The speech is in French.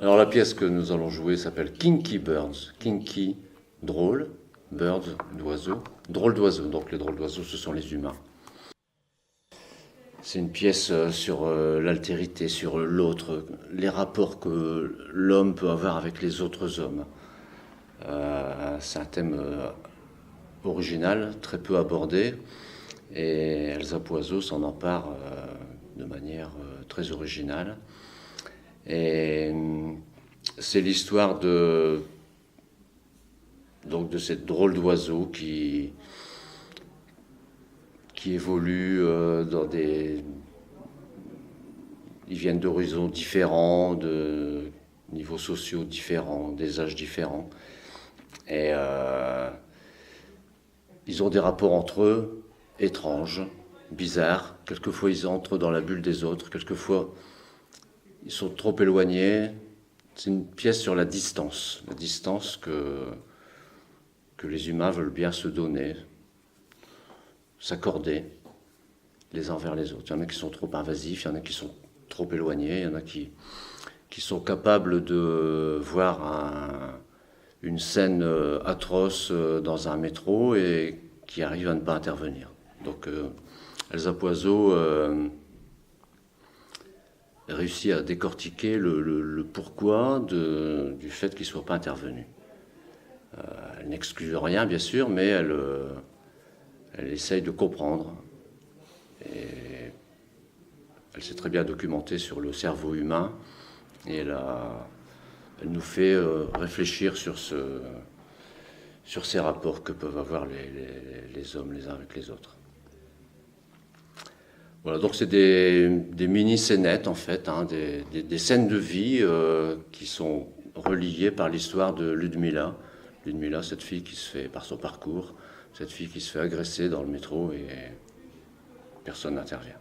Alors la pièce que nous allons jouer s'appelle Kinky Birds. Kinky, drôle, birds, d'oiseaux. Drôle d'oiseaux, donc les drôles d'oiseaux ce sont les humains. C'est une pièce sur l'altérité, sur l'autre, les rapports que l'homme peut avoir avec les autres hommes. C'est un thème original, très peu abordé, et Elsa Poiseau s'en empare de manière très originale. Et c'est l'histoire donc de cette drôle d'oiseau qui évoluent dans des... Ils viennent d'horizons différents, de niveaux sociaux différents, des âges différents. Et ils ont des rapports entre eux étranges, bizarres. Quelquefois, ils entrent dans la bulle des autres. Quelquefois, ils sont trop éloignés. C'est une pièce sur la distance que les humains veulent bien se donner, s'accorder les uns vers les autres. Il y en a qui sont trop invasifs, il y en a qui sont trop éloignés, il y en a qui sont capables de voir une scène atroce dans un métro et qui arrivent à ne pas intervenir. Donc Elsa Poiseau réussit à décortiquer le pourquoi du fait qu'il ne soit pas intervenu. Elle n'exclut rien, bien sûr, mais elle essaye de comprendre. Et elle s'est très bien documentée sur le cerveau humain et elle nous fait réfléchir sur ces rapports que peuvent avoir les hommes les uns avec les autres. Voilà, donc c'est des mini-scénettes en fait, hein, des scènes de vie qui sont reliées par l'histoire de Ludmilla. Ludmilla, cette fille qui se fait, par son parcours, cette fille qui se fait agresser dans le métro et personne n'intervient.